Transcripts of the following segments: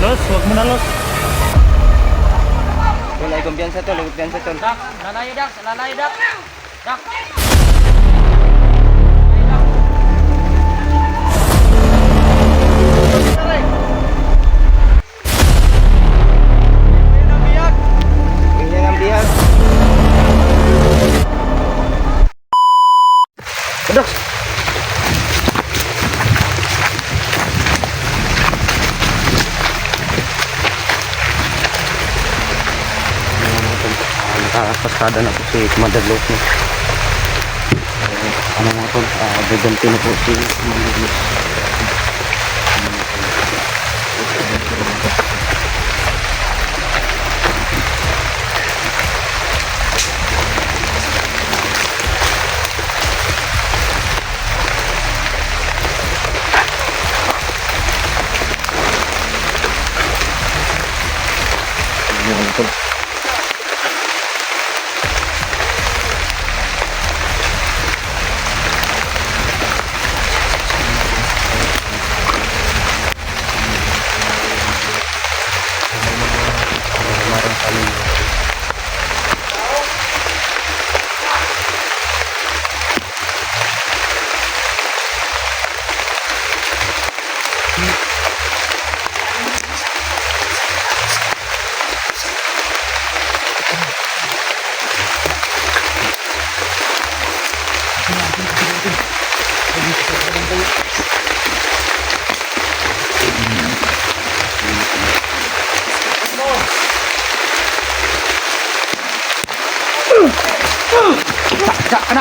Los, huwag mo na los. Tol, ay kumpiyansa tol, ay kumpiyansa tol. Dak, lalayo dak, lalayo dak. Dak. Ganyan ang bihag. Dak. Nakapastada na po si Commander Los. Ano mga tol, gaganti na po si Commander Los.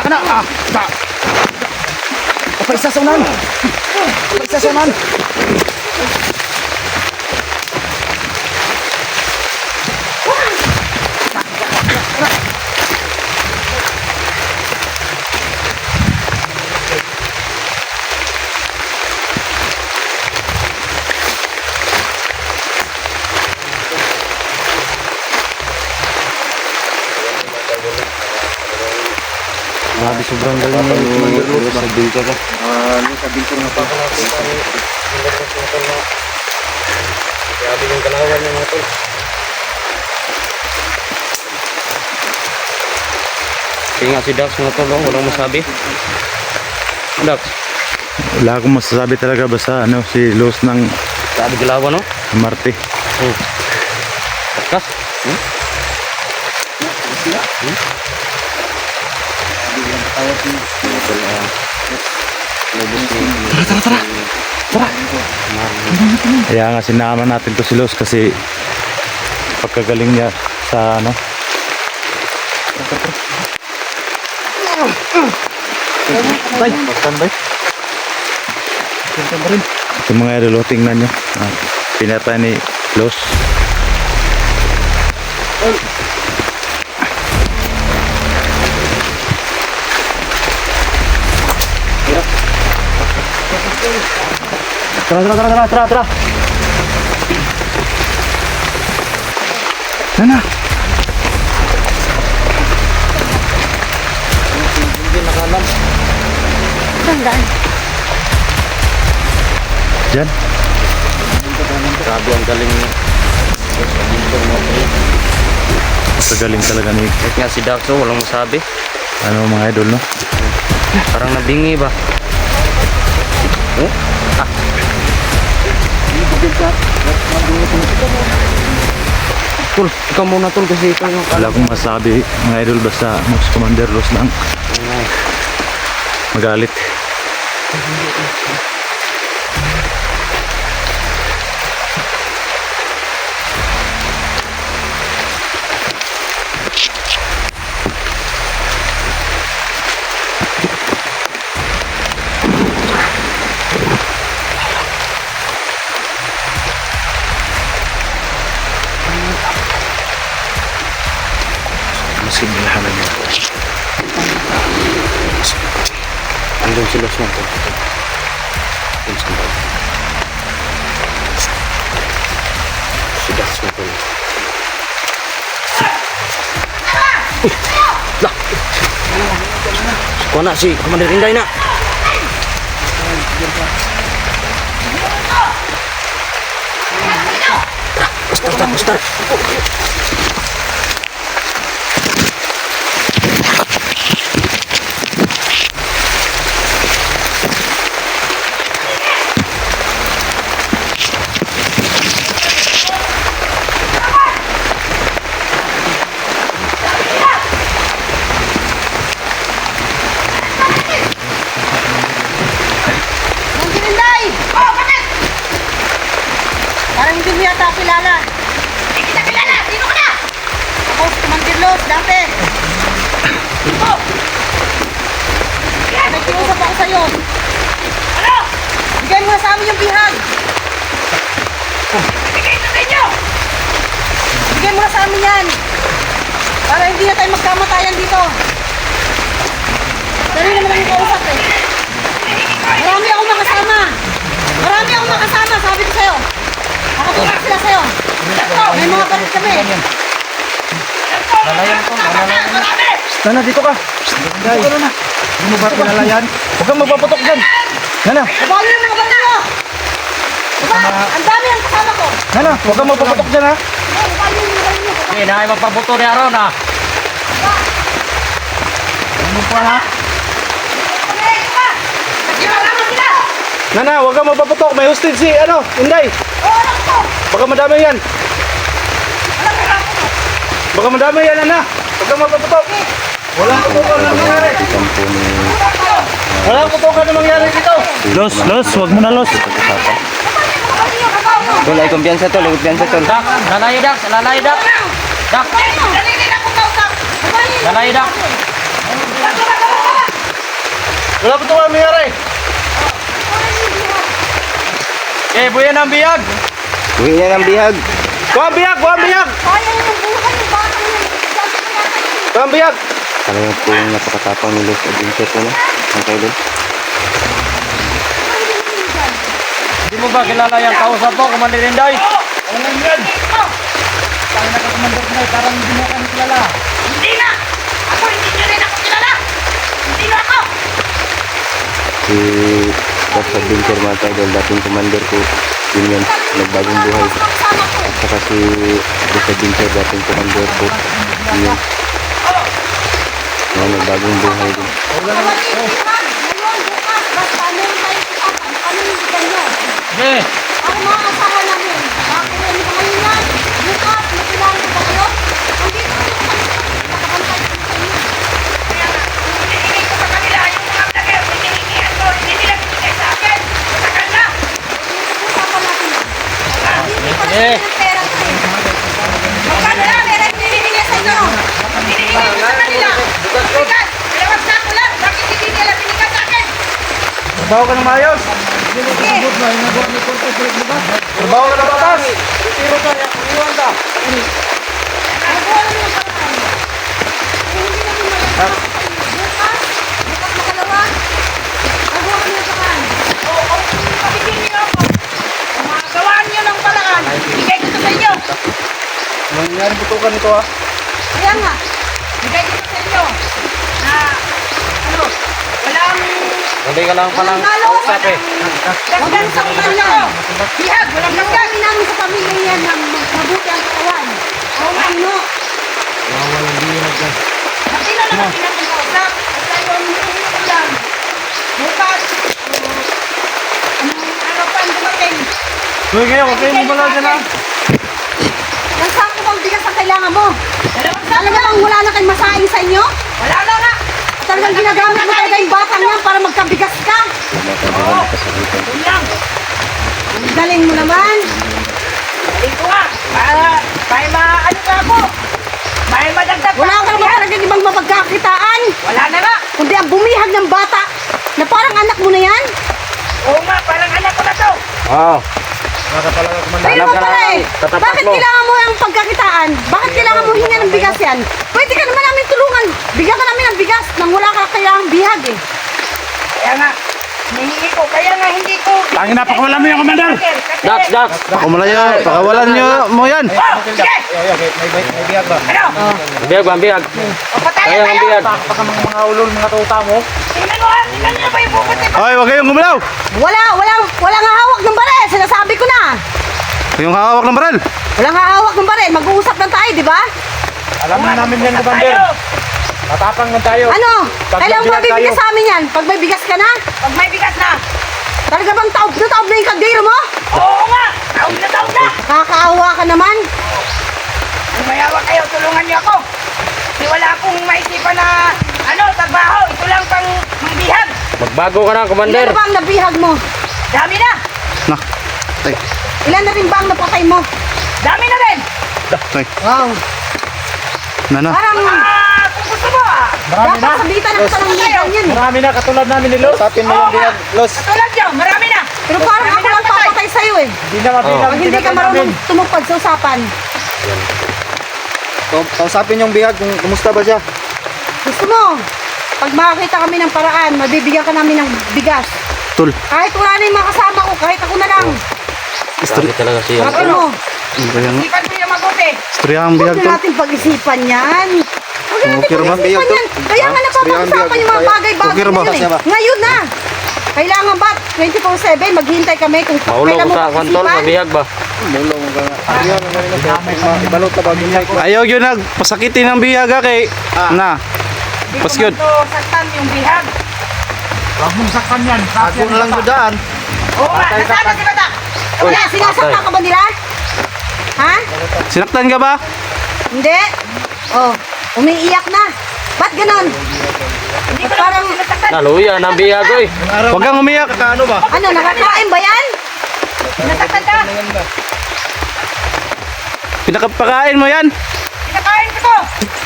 Kena. Tak. Apa isa sa unan? Apa isa sa unan? Grabe, sobrang galing ni Commander Los. Sa binter ka. Sa binter na pa. Grabe yung kalawan niya mga tol. Kaya si Dax mga tol, walang masabi. Dax. Wala akong masasabi talaga basta ano si Los ng Grabe galawan no? Marte. Kas? Tara. Kaya nga sinama natin to si Los kasi pagkagaling niya sa ano. Bay. Standby. Ito mga idol, tingnan nyo. Pinata ni Los. Tara. Nana. Diyan. Grabe ang galing niya. Pagkagaling talaga ni Kahit nga si Dax walang masabi. ano mga idol no. Parang nabingi ba? Tol, ikaw muna tol kasi ikaw yung Wala akong masabi mga idol basta mas Commander Los lang magalit. Masiglahan niya. andun si Los mo tol. Si Dax mo tol. Lah. Kuha na si Commander Inday na. Nandininday! Oh, bakit? Parang hindi mo yata ako kilala. Hindi kita kilala! Sino ka na? Ako, si Commander Los, dati. Oh! May kiusap ako sa'yo. Ano? Bigay mo na sa amin yung bihag. Bigay na sa inyo! Bigay mo na sa amin yan. Para hindi na tayo magkamatayan dito. Dali naman ang kausap eh. Marami akong makasama. Marami akong makasama, sabi ko sa'yo. Nakatulak sila sa'yo. May mga barit kami. Nana, dito ka. Dito ka na. Hindi mo ba kilala yan? Huwag kang magpaputok dyan. Nana, Nabawin yung mga barit mo. Diba? Ang dami ang kasama ko. Nana, huwag kang magpaputok dyan ha. Nabawin yung mga barit mo. Hindi na ay magpabuto ni Aron ha. Ano pa ha? Nagkikalaman sila. Nana, huwag kang magpaputok. May hostage si, Inday. Oo, alam ko. Baka madami yan. Alam ko. Baka madami yan, Nana. Huwag kang magpaputok. Walang putukan na mangyari. Walang putukan na mangyari dito. Los, wag mo na los. Tol, ay kumpiyansa tol, ay kumpiyansa tol. Dak, lalayo dak, lalayo dak. Dak, Dalili na kong kausap. lalayo dak. Walang putukan na mangyari. Eh, buyan ang biyag. Uwi niya ng bihag. Kuha ang biyag, kuha ang biyag. Sayang yung buhay ng bata niya. Kuha ang biyag. Talagang po yung napakatapang ni Los Adventure po na. Ang kaidol. Hindi mo ba kilala yung kausap mo, Commander Inday? Alam yan. Tayo nakakomandor na parang hindi mo kami kilala. Hindi na! Ako hindi nyo rin ako kilala! Hindi na ako! Si Los Adventure mga kaidol, dating commander po. Yun yan, nagbagong buhay. Kasama ko. At saka si Los Adventure, dating commander po. Yun yan. Yan, nagbagong buhay din. Ngayon, bukas, basta meron tayong usapan. Ano yung ganyo? Eh, Ang mga asawa namin. Bakit rin ba ngayon yan? Bukas, nakilala ko ba kayo? Nandito ko yung nakabantay ko sa inyo. Kaya nga, hinihingi ko sa kanila yung mga vlogger. Hinihingihan ko, hindi nila binigay sa akin. Matagal na. Usapan natin yan. Hindi pa rin ng pera ko eh. Magkano lang, meron hinihingi sa inyo. Hinihingi ko sa kanila. Bigas, dalawang sako lang. Bakit hindi nila binigay sa akin? Trabaho ka ng maayos. Sige. Trabaho ka ng batas. Tiro ka, iwan ka. Nagawa namin ang paraan. Eh, hindi namin magagawa. Bukas makalawa. Nagawa kami ang paraan. Oo, kung pakitin niyo ako, magawaan niyo ng paraan. Bigay ko to sa inyo. Nangyari putukan ito ha. Kaya nga, bigay ko to sa inyo. Na, walang hindi ka lang palang kausap eh. walang saktan lang. Bihag, walang saktan. Kami namin sa pamilya yan ng mabuti ang katawan. Oo, ano? Hindi na naman pinag-usap. Basta yung hinihingi ko lang. Bukas, ano pa ang dumating? Uy, kayo, huwag kayo mabala dyan ha. Ang sako bang bigas ang kailangan mo? Alam mo bang wala na kayong masaing sa inyo? Wala na nga. Talagang ginagamit mo talaga yung batang yan para magkabigas ka. Wala ka din ang kasagutan. Ang galing mo naman. Galing ko nga. May maano na ako. May madagdag Wala ka naman talaga ibang mapagkakitaan. Wala na nga. Kundi ang bumihag ng bata na parang anak mo na yan. Oo nga, parang anak ko na to. Oo. Pero naman pala eh. Bakit kailangan mo ang pagkakitaan? Bakit kailangan mo hinga ng bigas yan? Pwede ka naman namin tulungan. Bigyan ka namin ng bigas nang wala ka kailangang bihag eh. Kaya nga, hinihingi ko. Kaya nga hindi ko... Tangin na, pakawalan mo yung commander. Dak, dak. Kumalayo, pakawalan nyo mo yan. Oh, sige! May biyag ba? Ano? Biyag, biyag. O, patayan Kaya ang tayo. biyag. Baka mga ulol, mga tuta mo. Tingnan mo ha. Tingnan nyo ba yung bukod nito? Hoy, huwag kayong gumalaw. Wala nga hawak ng baril. Sinasabi ko na. Yung hawak ng baril. Walang hahawak ng baril. Mag-uusap lang tayo, di ba? Alam na namin yan, Commander. Matapang na tayo. Ano? Pag Kailangan nagbigas mabibigas tayo. sa amin yan? Pag may bigas ka na? Pag may bigas na. Talaga bang taob na yung kaldero mo? Oo nga. Taon na. Kakaawa ka naman. Kung mayawa kayo, tulungan niyo ako. Kasi wala akong maisipan na, trabaho. Ito lang pang mangbihag. Magbago ka na, Commander. Ilan na ba ang nabihag mo? Dami na. Na. Tay. Ilan na rin ba ang napatay mo? Dami na rin. Tay. Wow. Na. Parang Kung gusto mo Marami na. dapat sabitan ng kalangitan yan eh. Marami na, katulad namin ni Los. Sapin mo yung bihag, Los. Katulad nyo, marami na. Pero parang ako lang papatay sa'yo eh. Hindi na mabilang. Pag hindi ka marunong tumupad sa usapan. Kausapin yung bihag kung kumusta ba siya. Gusto mo, pag makakita kami ng paraan, mabibigyan ka namin ng bigas. Tul. Kahit wala na yung mga kasama ko, kahit ako na lang. Grabe talaga siya. Harapin mo. Isipan mo yung mabuti. Istorya ang Huwag bihag, na Tol. natin pag-isipan yan. Huwag na natin Okay ra ba? pag-isipan yan. Kaya nga napapag-usapan yung mga bagay-bagay Okay ra ba? na yun eh. Ngayon na. Kailangan ba 24/7 maghihintay kami kung Maulog kailan ko mo sa kwantol, pag-isipan? mabihag ba? Ibalot na ba bihag? Ayaw yun pasakitin ng bihag kay na. Hindi Pas ko yun. man to saktan yung bihag. Huwag mong saktan yan. Ako na lang dudaan. Oo nga, nasaan na si Bata? Kaya sinasaktan ka ba nila? Ha? Sinaktan ka ba? Hindi. Oh, umiiyak na. Ba't ganon? Hindi ko Parang, lang sinasaktan. Naluya ng bihag, oy. Huwag kang umiyak. Ano ba? ano, nakakain ba yan? Sinasaktan ka. Pinakapakain mo yan. Pinakain ko to.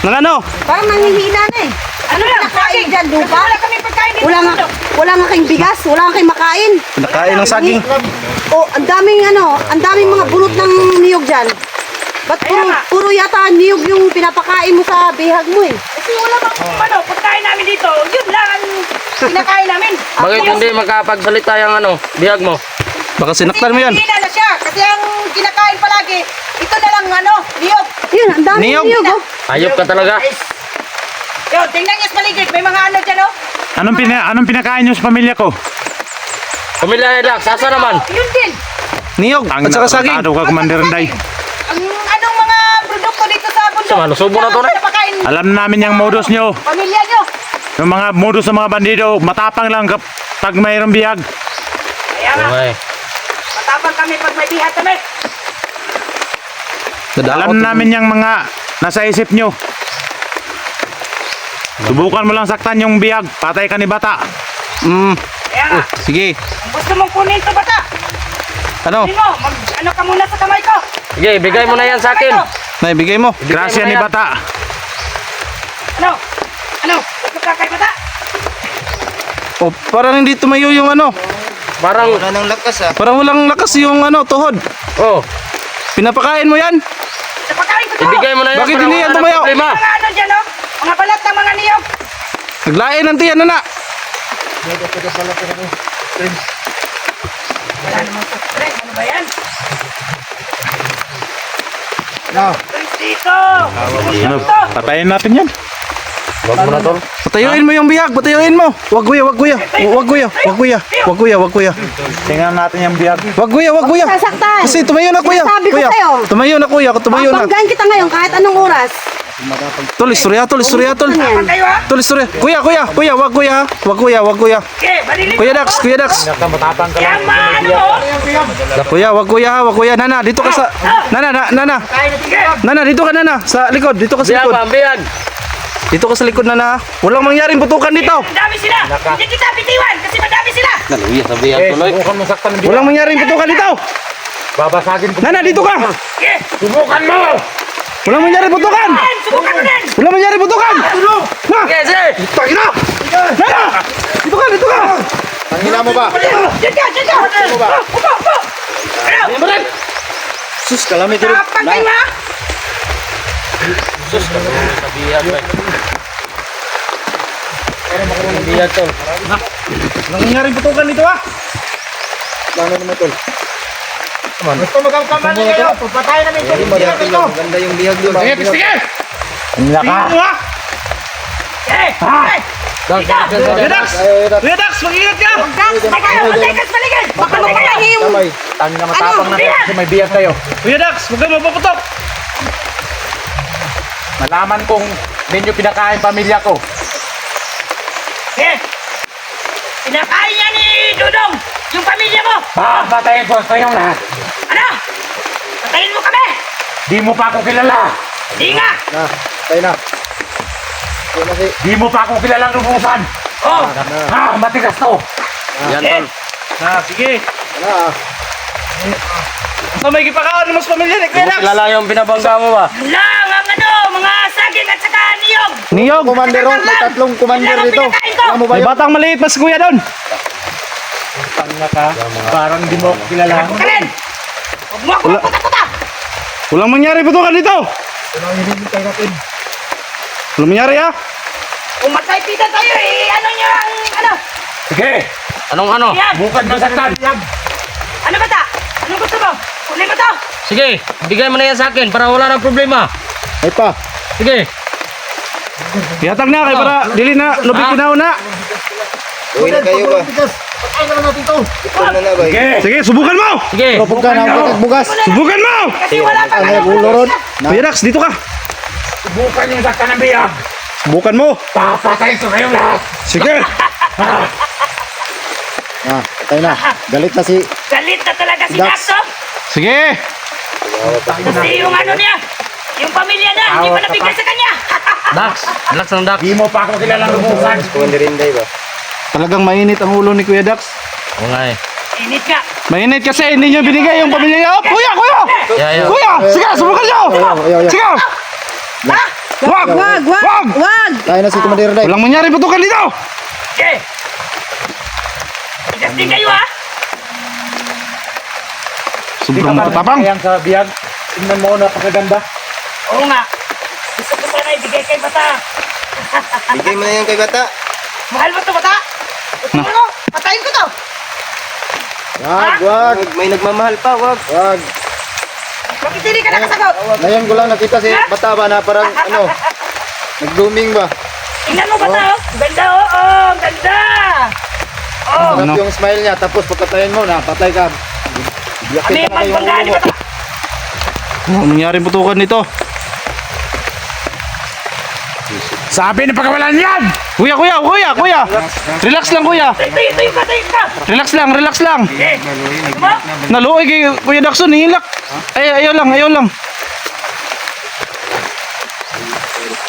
Ng ano? Parang nanghihina na eh. Ano lang, Pinakain saging. dyan, lupa? Wala kami pagkain dito. Wala nga kayong bigas, wala nga kayong makain. Pinakain ng saging. Oh, ang daming ang daming mga bunot ng niyog dyan. Ba't Kaya nga. puro yata niyog yung pinapakain mo sa bihag mo eh? Kasi wala bang pagkain namin dito. Yun lang ang pinakain namin. Bakit hindi makapagsalita yung bihag mo? Baka sinaktan mo yan. Hindi na siya. Kasi ang kinakain palagi, ito na lang niyog. Yun, ang daming Niyog? niyog oh. Ayop ka talaga. Yo, tingnan niyo sa paligid. May mga dyan oh. Anong pinakain niyo sa pamilya ko? Pamilya Relax, asa naman? Yun din. Niyog at saka saging. Ka, Commander Day. Ang anong mga produkto dito sa bundok. Sama, subo na to, Napakain Alam namin yung modus nyo. pamilya nyo. Yung mga modus ng mga bandido, matapang lang pag mayroong bihag. Kaya nga, Okay. matapang kami pag may bihat kami. Alam namin yung mga nasa isip nyo. Subukan mo lang saktan yung bihag. Patay ka ni Bata. Kaya nga, Sige. kung gusto mong kunin to Bata, Ano? kunin mo, ano ka muna sa kamay ko. Sige, bigay mo na yan sa akin. Naibigay mo. Grasya mo na ni yan. Bata. Ano? Gusto ka kay Bata? Oh, parang hindi tumayo yung ano. Parang, Wala nang lakas ah. Parang walang lakas yung tuhod. oh, Pinapakain mo yan. Napakain ko to. ibigay mo na yan. Bakit para hindi wala yan nang tumayo? problema. Mga dyan oh. Mga balat ng mga niyog. Naglain ng tiyan na. Wala naman sa stress. Ano ba yan? Stress dito. Ano? Patayin natin yan. Huwag mo na, tol. Patayuin mo yung bihag. Patayuin mo. Wag kuya, wag kuya. Wag kuya, wag kuya. Wag kuya, wag kuya. Tingnan natin yung bihag. Wag kuya, wag kuya. Sasaktan. Kasi tumayo na kuya. Sinasabi ko Kuya, sa'yo. tumayo na kuya. Tumayo na. Babanggain kita ngayon kahit anong oras. Tol, istorya, tol, istorya, tol. Tapang kayo ha? Tol, istorya. Kuya, kuya, kuya, wag kuya. Wag kuya, wag kuya. Okay, malilito Kuya Dax, ako. kuya Dax. Kaya maano mo? Kuya, wag kuya, wag kuya. Nana, dito ka sa... Nana, nana. Sige. Nana, dito ka, nana. Sa likod, dito ka sa Bihag likod. ba, bihag? Dito ka sa likod, nana. Walang mangyaring putukan dito. Madami sila. Hindi kita bitiwan kasi madami sila. Naluya sa bihag, tuloy. Walang mangyaring putukan dito. Babasagin ko. Nana, dito ka. Okay. Subukan mo! Walang mangyaring putukan. Subukan mo din. Walang mangyaring putukan. Na! Sige, sige! Tangina! Nana! Dito ka, dito ka. Tangina mo ba? Diyan ka, diyan ka. Upo, upo. Ano? Sus, kalami dito. Tapang kayo ha? Sus, naluya sa bihag, bay. Bihag, tol. Walang mangyaring putukan dito, ah. Plano naman tol. Gusto magkakamali kayo. Pupatayin namin ito. Maganda yung bihag doon. Sige. Tingnan ka. Okay. Kuya Dax! Kuya Dax, mag-ingat ka. Patay kayo. Patay ka sa paligid. Patay kayo. Yung ay. Tani na matapang Ano? na kayo Biyag! kasi may biyag kayo. Kuya Dax, huwag kang mapaputok. Malaman kong ninyo pinakain pamilya ko. Eh, pinakain niya ni Dudong, yung pamilya mo. Papatayin ko kayong lahat. Ano? Patayin mo kami. Di mo pa ako kilala. Di nga. Na, tayo na. Di mo pa ako kilalang lumusan. Oh, Matigas to. Yan, tol. Na, sige. So may kipakaon mo sa pamilya ni Kuya Hindi mo Dax. kilala yung binabangga mo ba? lang ang ano, mga saging at saka niyog. Niyog. Commander, may tatlong commander dito. Alam mo May batang maliit mas kuya doon. Tanga ka. Parang di mo ako kilala. Kalen, huwag mo ako Wala. magputa-puta. Walang mangyari putukan dito. Walang mangyari ha. Kung magkaibigan tayo, ano niyo ang ano? Sige. Anong ano? Yan. Bukad masaktan. Ano ba ta? Anong gusto mo? Kunin mo to. Sige, bigay mo na yan sa akin para wala nang problema. Ay pa. Sige. Yatag na kay para dili na lubi kinaw na. Uwi na kayo ba? Ito na na ba? Sige, subukan mo. Sige. Bugas. Subukan mo. Kasi wala pa kayo. Kuya Dax, dito ka. Subukan yung saktan ng biyag. Subukan mo. Papatayin ko kayong lahat. Sige. Galit na talaga si Daxo. Sige. Kasi yung ano niya, yung pamilya niya, hindi pa nabigay sa kanya. Dax. Relax lang, Dax. Di mo pa ako kilalang lumusan. Commander Inday ba? Talagang mainit ang ulo ni Kuya Dax. Oo nga eh. Init ka. Mainit kasi hindi niyo binigay yung pamilya niya. Oh, kuya, kuya! Yeah, yeah. Kuya! Sige, subukan niyo! Sige! Wag! Wag! Wag! Wag! Kaya na si Commander Day. Walang mangyari putukan dito! Okay. Igas din kayo ha. Sobrang matatapang. Ayan sa biyag. Tingnan mo, napakaganda. Oo nga. Gusto ko sana ibigay kay Bata. Bigay mo na yan kay bata. Mahal mo to Bata? Gusto mo no? Patayin ko to. Wag. May nagmamahal pa, wag. Wag. Bakit hindi ka nakasagot? Ngayon ko lang nakita si bata ba na parang ano, nag-blooming ba? Tingnan mo Bata oh. Ganda oh. Oh, ganda. Oh, Ano? Yung smile niya, tapos pagkatayin mo na, patay ka. kami pagbanggaan ni Bata. Walang mangyari putukan dito. Sabi ng pagkawalan yan! Kuya, kuya, kuya, kuya! Relax lang, kuya. Ito yung Bata yung ka. Relax lang, relax lang. Eh, ano ba? Naluoy kay Kuya Daxon, hihilak. Ayaw lang, ayaw lang.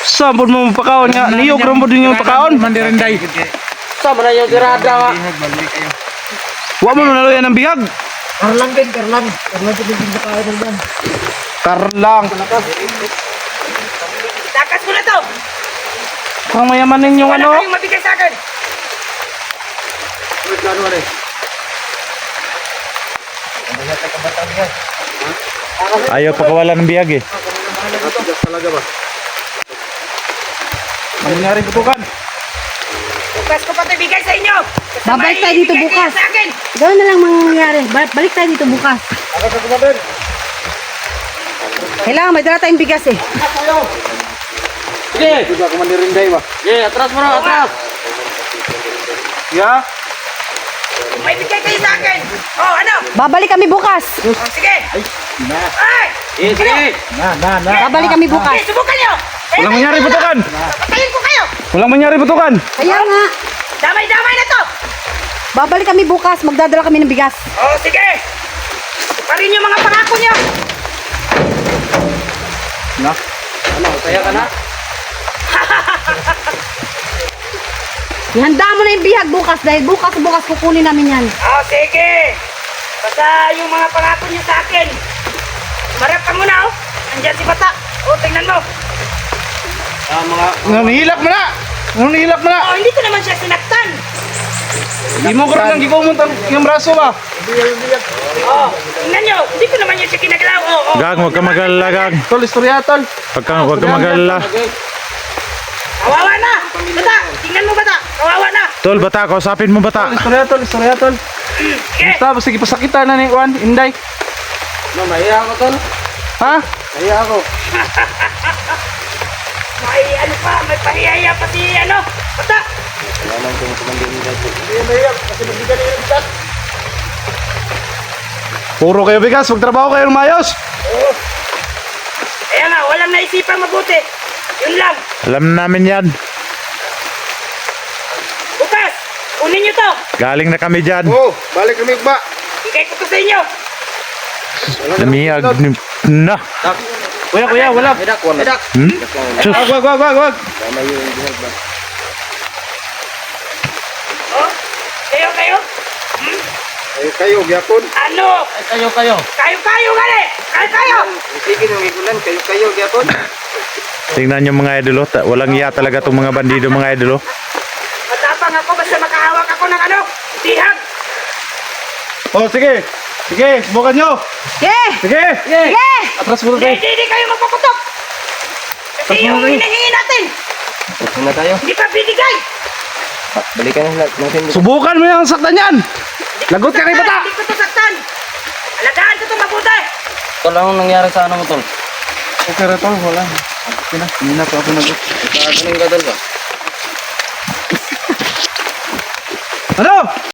Saan po mo pakaon nga? Niyog rin mo din yung pakaon. Commander Inday. Sama na yung tirada. Huwag mo naluyan ng bihag. Karlang din, Karlang. Karlang din yung pagkain ng yan. Karlang. Takas ko na to. Ang mayamanin yung Wala ano. kayong mabigay sa akin. Ayaw pakawalan ng bihag eh. Ang nangyari putukan. Bukas ko pa ito ibigay sa inyo. Babalik tayo dito Ibigay bukas. niyo Sa akin. Gano'n na lang mangyayari. Balik tayo dito bukas. Kailangan may dala tayong bigas eh. Sige. Sige, atras mo na, atras. Yeah. Kung may bigay kayo sa akin. Oh, ano? Babalik kami bukas. Oh, sige. Ay! Sige, sige. Babalik kami bukas. Okay, subukan nyo. Walang mangyari putukan. Patayin ko kayo. Walang mangyari putukan. Kaya nga. Damay-damay na to. Babalik kami bukas. Magdadala kami ng bigas. Oh, sige. Parin yung mga pangako nyo. Kaya ka na? Ihanda mo na yung bihag bukas dahil bukas kukunin namin yan. Oh, sige. Basta yung mga pangako nyo sa akin. Marap ka muna, oh. Andyan si Bata. Oh, tingnan mo. Nanihilak mo na. Nanihilak mo na. Oh, hindi ko naman siya sinaktan. Di mo ko rin ang gikumuntan yung braso ba? Oh, tingnan nyo. Hindi ko naman siya kinagalaw. Oh, oh. Gag, huwag ka mag-alala, Gag. Tol, istorya, Tol. Huwag ka mag-alala. Kawawa na. Bata, tingnan mo Bata. Kawawa na. Tol, bata, kausapin mo bata. Istorya, Tol, istorya, Tol. Sige. Basta, sige, pasakitan na ni Juan, Inday. Mahiya ako, tol. Ha? May ano pa, may pahiyaya pa si ano. Bata. Puro kayo bigas, magtrabaho kayo ng mayos. Kaya nga, walang naisipang mabuti. Yun lang. Alam namin yan. Bukas, kunin nyo to. Galing na kami dyan. Oh, balik kami ba? Bigay ko to sa inyo. Namiyag na. Kuya, wala. Hmm? Sus. Wag. Oh, kayo. Kayo, gyapon. Ano? Kayo. Kayo, gali. Kayo. Sige nang igulan, kayo, gyapon. Tingnan nyo mga idolo. Walang iya talaga itong mga bandido mga idolo. Matapang ako basta makahawak ako ng ano, tihag. Oh, sige. Sige, subukan nyo. Yeah! Sige. Yeah! Atras muna tayo. Hindi kayo magpaputok. Kasi yung hinihingi natin, Tapos na tayo. hindi pa binigay. Balikan na natin. Subukan mo yung saktan yan. Lagot ka kay bata. Hindi ko to saktan. Alagaan ko to mabuti. Tol, anong nangyari sa ano mo, tol? Okay, tol. Wala. Okay na. Hindi na pa ako nag- Nakagaling ka, tol ba?